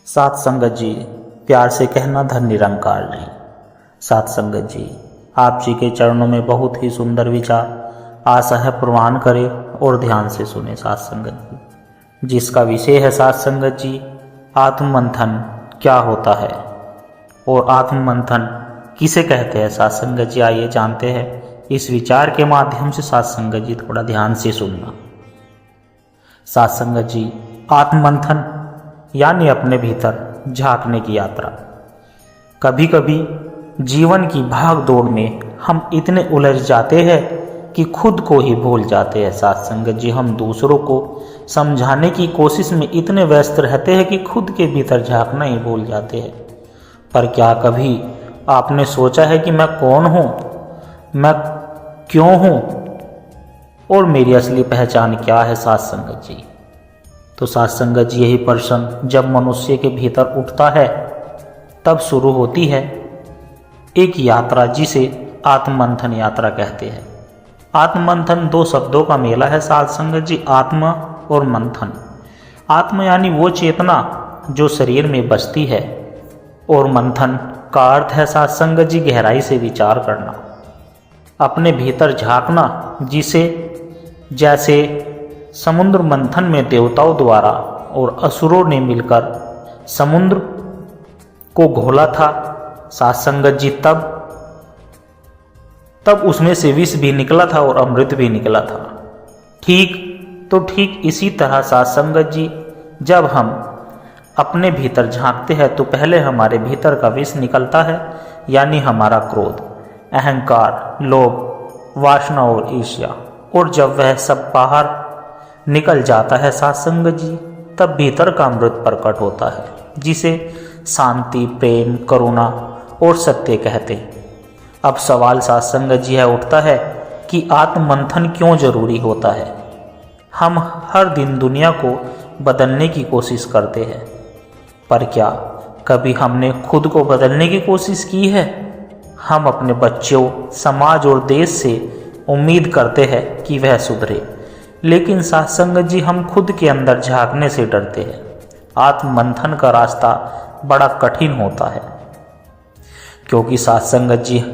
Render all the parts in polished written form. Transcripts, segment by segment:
सात संगत जी, प्यार से कहना धन निरंकार नहीं। सात संगत जी, आप जी के चरणों में बहुत ही सुंदर विचार आशा है प्रवान करें और ध्यान से सुने। सात संगत जी, जिसका विषय है सात संगत जी, आत्ममंथन क्या होता है और आत्ममंथन किसे कहते हैं। सात संगत जी, आइए जानते हैं इस विचार के माध्यम से। सात संगत जी, थोड़ा ध्यान से सुनना। सात संगत जी, आत्ममंथन यानी अपने भीतर झांकने की यात्रा। कभी कभी जीवन की भाग दौड़ में हम इतने उलझ जाते हैं कि खुद को ही भूल जाते हैं। सात संगत जी, हम दूसरों को समझाने की कोशिश में इतने व्यस्त रहते हैं कि खुद के भीतर झांकना ही भूल जाते हैं। पर क्या कभी आपने सोचा है कि मैं कौन हूँ, मैं क्यों हूँ और मेरी असली पहचान क्या है। सात संगत जी, तो सात संगत जी, यही प्रश्न जब मनुष्य के भीतर उठता है तब शुरू होती है एक यात्रा जिसे आत्ममंथन यात्रा कहते हैं। आत्ममंथन दो शब्दों का मेला है। सात संगत जी, आत्मा और मंथन। आत्मा यानी वो चेतना जो शरीर में बसती है और मंथन का अर्थ है सात संगत जी, गहराई से विचार करना, अपने भीतर झांकना, जिसे जैसे समुद्र मंथन में देवताओं द्वारा और असुरों ने मिलकर समुद्र को घोला था। सात संगत जी, तब उसमें से विष भी निकला था और अमृत भी निकला था। ठीक इसी तरह सात संगत जी, जब हम अपने भीतर झांकते हैं तो पहले हमारे भीतर का विष निकलता है, यानी हमारा क्रोध, अहंकार, लोभ, वासना और ईर्ष्या। और जब वह सब बाहर निकल जाता है सात संगत जी, तब भीतर का अमृत प्रकट होता है, जिसे शांति, प्रेम, करुणा और सत्य कहते हैं। अब सवाल सात संगत जी है उठता है कि आत्ममंथन क्यों जरूरी होता है। हम हर दिन दुनिया को बदलने की कोशिश करते हैं, पर क्या कभी हमने खुद को बदलने की कोशिश की है। हम अपने बच्चों, समाज और देश से उम्मीद करते हैं कि वह सुधरे, लेकिन सात संगत जी, हम खुद के अंदर झांकने से डरते हैं। आत्ममंथन का रास्ता बड़ा कठिन होता है, क्योंकि सात संगत जी,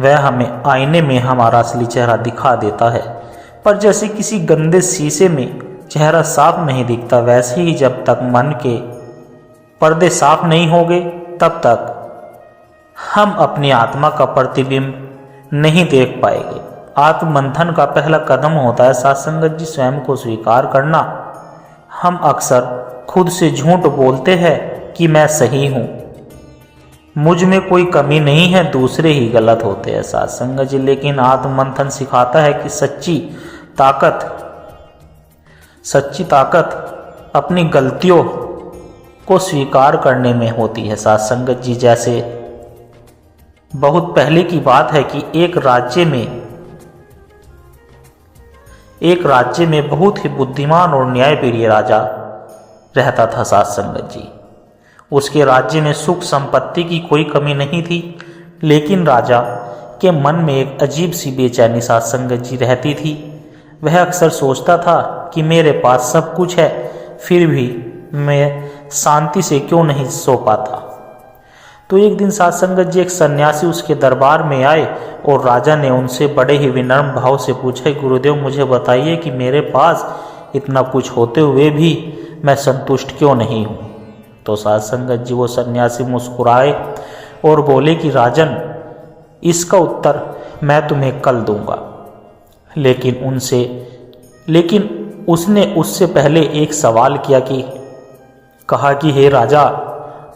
वह हमें आईने में हमारा असली चेहरा दिखा देता है, पर जैसे किसी गंदे शीशे में चेहरा साफ नहीं दिखता, वैसे ही जब तक मन के पर्दे साफ नहीं होंगे तब तक हम अपनी आत्मा का प्रतिबिंब नहीं देख पाएंगे। आत्ममंथन का पहला कदम होता है सात संगत जी, स्वयं को स्वीकार करना। हम अक्सर खुद से झूठ बोलते हैं कि मैं सही हूँ, मुझ में कोई कमी नहीं है, दूसरे ही गलत होते हैं। सात संगत जी, लेकिन आत्ममंथन सिखाता है कि सच्ची ताकत अपनी गलतियों को स्वीकार करने में होती है। सात संगत जी, जैसे बहुत पहले की बात है कि एक राज्य में बहुत ही बुद्धिमान और न्यायप्रिय राजा रहता था। सात संगत जी, उसके राज्य में सुख संपत्ति की कोई कमी नहीं थी, लेकिन राजा के मन में एक अजीब सी बेचैनी सात संगत जी रहती थी। वह अक्सर सोचता था कि मेरे पास सब कुछ है, फिर भी मैं शांति से क्यों नहीं सो पाता। तो एक दिन सात संगत जी, एक सन्यासी उसके दरबार में आए और राजा ने उनसे बड़े ही विनम्र भाव से पूछा, गुरुदेव, मुझे बताइए कि मेरे पास इतना कुछ होते हुए भी मैं संतुष्ट क्यों नहीं हूँ। तो सात संगत जी, वो सन्यासी मुस्कुराए और बोले कि राजन, इसका उत्तर मैं तुम्हें कल दूंगा। लेकिन उसने उससे पहले एक सवाल किया कहा कि हे राजा,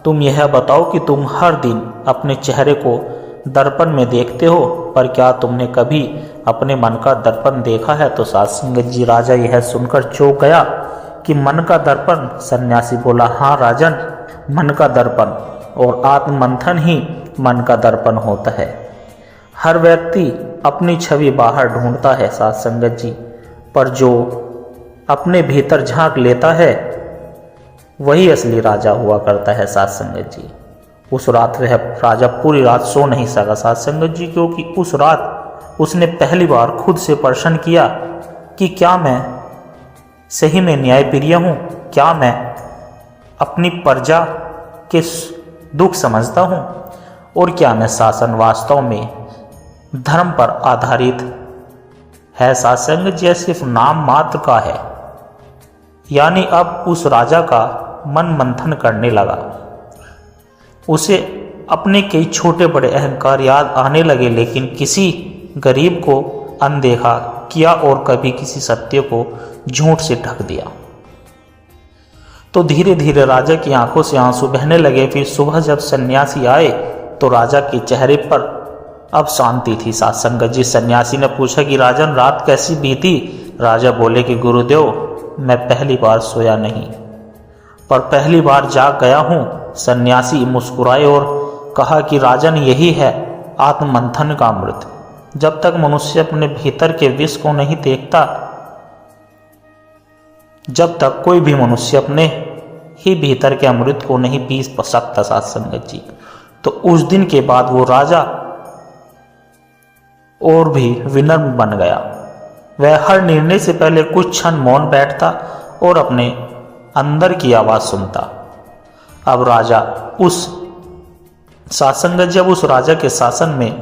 तुम यह बताओ कि तुम हर दिन अपने चेहरे को दर्पण में देखते हो, पर क्या तुमने कभी अपने मन का दर्पण देखा है। तो सात संगत जी, राजा यह सुनकर चौंक गया कि मन का दर्पण। सन्यासी बोला, हाँ राजन, मन का दर्पण, और आत्ममंथन ही मन का दर्पण होता है। हर व्यक्ति अपनी छवि बाहर ढूंढता है सात संगत जी, पर जो अपने भीतर झांक लेता है वही असली राजा हुआ करता है। सात संगत जी, उस रात वह राजा पूरी रात सो नहीं सका सात संगत जी, क्योंकि उस रात उसने पहली बार खुद से प्रश्न किया कि क्या मैं सही में न्यायप्रिय हूँ, क्या मैं अपनी प्रजा के दुख समझता हूँ, और क्या मैं शासन वास्तव में धर्म पर आधारित है सासंग जी, सिर्फ नाम मात्र का है। यानी अब उस राजा का मन मंथन करने लगा। उसे अपने कई छोटे बड़े अहंकार याद आने लगे, लेकिन किसी गरीब को अनदेखा किया और कभी किसी सत्य को झूठ से ढक दिया। तो धीरे धीरे राजा की आंखों से आंसू बहने लगे। फिर सुबह जब सन्यासी आए तो राजा के चेहरे पर अब शांति थी। सासंगत जी, सन्यासी ने पूछा कि राजन, रात कैसी बीती? राजा बोले कि गुरुदेव, मैं पहली बार सोया नहीं, पर पहली बार जाग गया हूँ। सन्यासी मुस्कुराए और कहा कि राजन, यही है आत्ममंथन का अमृत। जब तक मनुष्य अपने भीतर के विष को नहीं देखता, जब तक कोई भी मनुष्य अपने ही भीतर के अमृत को नहीं पी सकता सत्संगत जी। तो उस दिन के बाद वो राजा और भी विनम्र बन गया। वह हर निर्णय से पहले कुछ क्षण मौन बैठता और अपने अंदर की आवाज सुनता। अब राजा उस शासनगत जब उस राजा के शासन में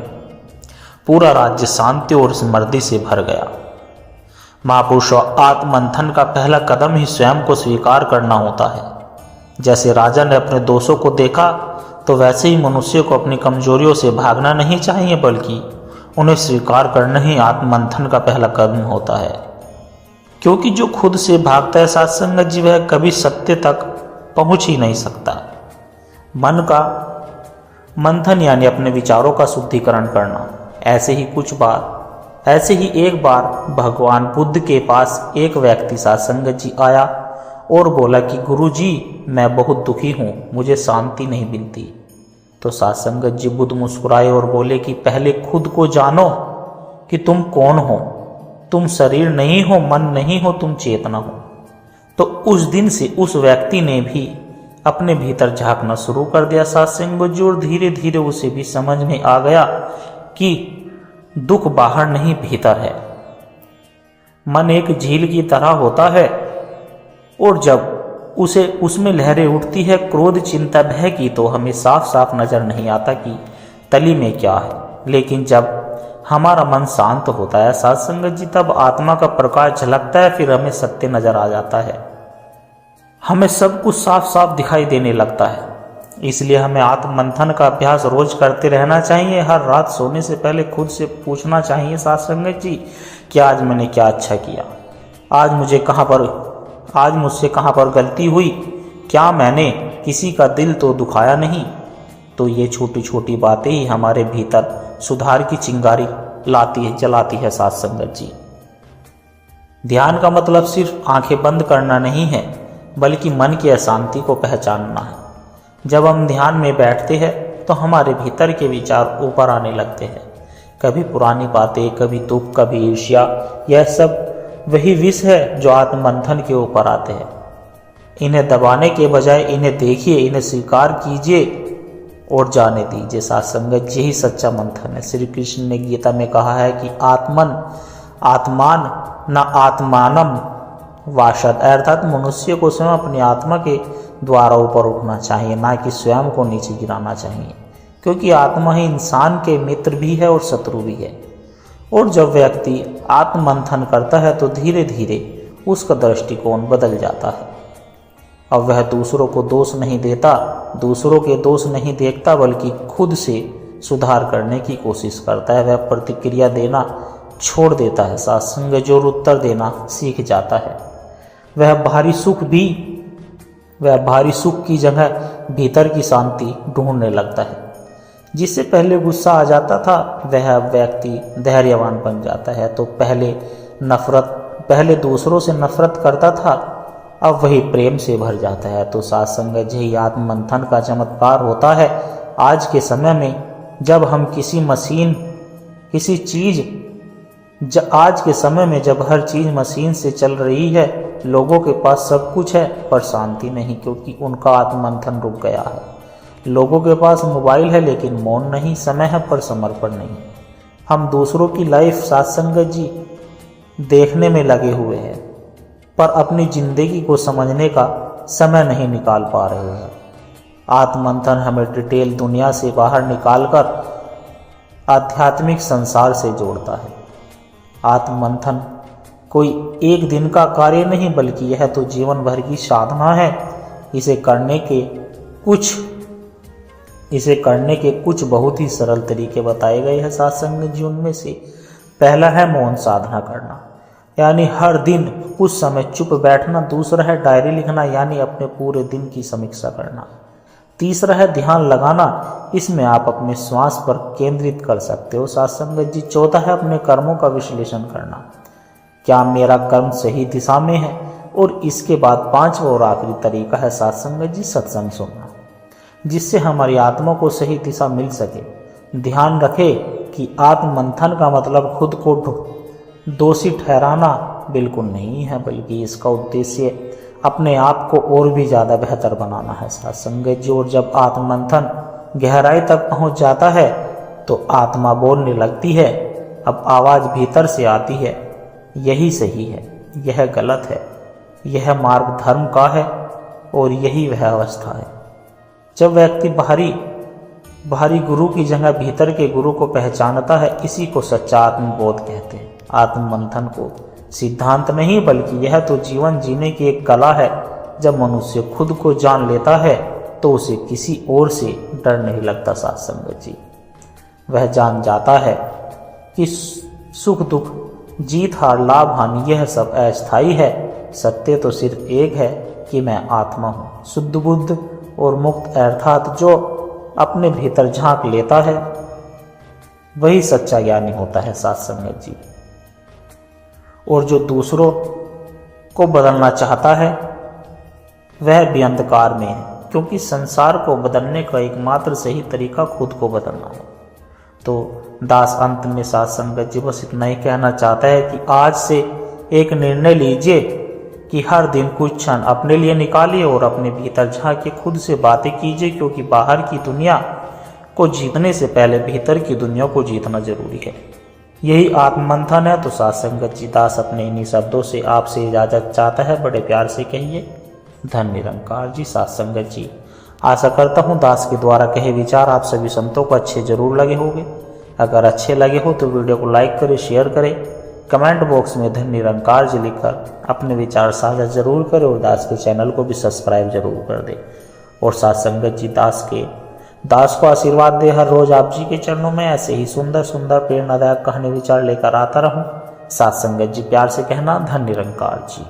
पूरा राज्य शांति और समृद्धि से भर गया। महापुरुषों, आत्ममंथन का पहला कदम ही स्वयं को स्वीकार करना होता है। जैसे राजा ने अपने दोषों को देखा, तो वैसे ही मनुष्य को अपनी कमजोरियों से भागना नहीं चाहिए, बल्कि उन्हें स्वीकार करना ही आत्ममंथन का पहला कदम होता है। क्योंकि जो खुद से भागता है सत्संगत जी, वह कभी सत्य तक पहुंच ही नहीं सकता। मन का मंथन यानी अपने विचारों का शुद्धिकरण करना। ऐसे ही एक बार भगवान बुद्ध के पास एक व्यक्ति सत्संगत जी आया और बोला कि गुरु जी, मैं बहुत दुखी हूँ, मुझे शांति नहीं मिलती। तो सत्संगत जी बुद्ध मुस्कुराए और बोले कि पहले खुद को जानो कि तुम कौन हो। तुम शरीर नहीं हो, मन नहीं हो, तुम चेतना हो। तो उस दिन से उस व्यक्ति ने भी अपने भीतर झांकना शुरू कर दिया सत्संगत जी, और धीरे धीरे उसे भी समझ में आ गया कि दुख बाहर नहीं भीतर है। मन एक झील की तरह होता है, और जब उसमें लहरें उठती है, क्रोध, चिंता, भय की, तो हमें साफ साफ नजर नहीं आता कि तली में क्या है। लेकिन जब हमारा मन शांत होता है सत्संगत जी, तब आत्मा का प्रकाश झलकता है। फिर हमें सत्य नजर आ जाता है, हमें सब कुछ साफ साफ दिखाई देने लगता है। इसलिए हमें आत्ममंथन का अभ्यास रोज करते रहना चाहिए। हर रात सोने से पहले खुद से पूछना चाहिए सत्संगत जी कि आज मैंने क्या अच्छा किया, आज मुझसे कहाँ पर गलती हुई, क्या मैंने किसी का दिल तो दुखाया नहीं। तो ये छोटी छोटी बातें ही हमारे भीतर सुधार की चिंगारी जलाती है सत्संगत जी। ध्यान का मतलब सिर्फ आंखें बंद करना नहीं है, बल्कि मन की अशांति को पहचानना है। जब हम ध्यान में बैठते हैं तो हमारे भीतर के विचार ऊपर आने लगते हैं। कभी पुरानी बातें, कभी दुख, कभी ईर्ष्या, यह सब वही विष है जो आत्ममंथन के ऊपर आते हैं। इन्हें दबाने के बजाय इन्हें देखिए, इन्हें स्वीकार कीजिए और जाने दीजिए। सत्संगत यही सच्चा मंथन है। श्री कृष्ण ने गीता में कहा है कि आत्मान न आत्मानम वाशत, अर्थात मनुष्य को स्वयं अपनी आत्मा के द्वारा ऊपर उठना चाहिए, ना कि स्वयं को नीचे गिराना चाहिए। क्योंकि आत्मा ही इंसान के मित्र भी है और शत्रु भी है। और जब व्यक्ति आत्ममंथन करता है तो धीरे धीरे उसका दृष्टिकोण बदल जाता है। अब वह दूसरों को दोष नहीं देता, दूसरों के दोष नहीं देखता, बल्कि खुद से सुधार करने की कोशिश करता है। वह प्रतिक्रिया देना छोड़ देता है सत्संग जो उत्तर देना सीख जाता है। वह भारी सुख की जगह भीतर की शांति ढूंढने लगता है। जिससे पहले गुस्सा आ जाता था, वह व्यक्ति धैर्यवान बन जाता है। तो पहले दूसरों से नफरत करता था, अब वही प्रेम से भर जाता है। तो सत्संग यही आत्ममंथन का चमत्कार होता है। आज के समय में जब हर चीज मशीन से चल रही है, लोगों के पास सब कुछ है पर शांति नहीं, क्योंकि उनका आत्ममंथन रुक गया है। लोगों के पास मोबाइल है लेकिन मौन नहीं, समय है पर समर्पण नहीं। हम दूसरों की लाइफ सत्संगत जी देखने में लगे हुए हैं, पर अपनी जिंदगी को समझने का समय नहीं निकाल पा रहे हैं। आत्ममंथन हमें डिटेल दुनिया से बाहर निकालकर आध्यात्मिक संसार से जोड़ता है। आत्ममंथन कोई एक दिन का कार्य नहीं, बल्कि यह तो जीवन भर की साधना है। इसे करने के कुछ बहुत ही सरल तरीके बताए गए हैं सत्संग जी। उनमें से पहला है मौन साधना करना, यानी हर दिन कुछ समय चुप बैठना। दूसरा है डायरी लिखना, यानी अपने पूरे दिन की समीक्षा करना। तीसरा है ध्यान लगाना, इसमें आप अपने श्वास पर केंद्रित कर सकते हो सत्संग जी। चौथा है अपने कर्मों का विश्लेषण करना, क्या मेरा कर्म सही दिशा में है। और इसके बाद पांचवा और आखिरी तरीका है सत्संग जी सत्संग सुनना, जिससे हमारी आत्मा को सही दिशा मिल सके। ध्यान रखें कि आत्ममंथन का मतलब खुद को दोषी ठहराना बिल्कुल नहीं है, बल्कि इसका उद्देश्य अपने आप को और भी ज़्यादा बेहतर बनाना है सत्संग जी। और जब आत्ममंथन गहराई तक पहुंच जाता है तो आत्मा बोलने लगती है। अब आवाज़ भीतर से आती है, यही सही है, यह गलत है, यह मार्ग धर्म का है, और यही वह अवस्था है जब व्यक्ति बाहरी गुरु की जगह भीतर के गुरु को पहचानता है। इसी को सच्चा आत्मबोध कहते हैं। आत्ममंथन को सिद्धांत नहीं, बल्कि यह तो जीवन जीने की एक कला है। जब मनुष्य खुद को जान लेता है तो उसे किसी और से डर नहीं लगता सत्संग जी। वह जान जाता है कि सुख दुख, जीत हार, लाभ हानि, यह सब अस्थायी है। सत्य तो सिर्फ एक है कि मैं आत्मा हूँ, शुद्ध बुद्ध और मुक्त, अर्थात जो अपने भीतर झांक लेता है वही सच्चा ज्ञानी होता है सत्संग जी। और जो दूसरों को बदलना चाहता है वह भी अंधकार में है, क्योंकि संसार को बदलने का एकमात्र सही तरीका खुद को बदलना है। तो दास अंत में सत्संग जी बस इतना ही कहना चाहता है कि आज से एक निर्णय लीजिए कि हर दिन कुछ क्षण अपने लिए निकालिए और अपने भीतर झांके खुद से बातें कीजिए, क्योंकि बाहर की दुनिया को जीतने से पहले भीतर की दुनिया को जीतना जरूरी है। यही आत्ममंथन है। तो सत्संग जी दास अपने इन्हीं शब्दों से आपसे इजाजत चाहता है। बड़े प्यार से कहिए धन निरंकार जी सत्संग जी। आशा करता हूँ दास के द्वारा कहे विचार आप सभी संतों को अच्छे जरूर लगे होंगे। अगर अच्छे लगे हो तो वीडियो को लाइक करें, शेयर करें, कमेंट बॉक्स में धन निरंकार जी लिखकर अपने विचार साझा जरूर करें और दास के चैनल को भी सब्सक्राइब जरूर कर दें। और सत्संग जी दास को आशीर्वाद दे हर रोज आप जी के चरणों में ऐसे ही सुंदर सुंदर प्रेरणादायक कहानी विचार लेकर आता रहूं। सत्संग जी प्यार से कहना धन निरंकार जी।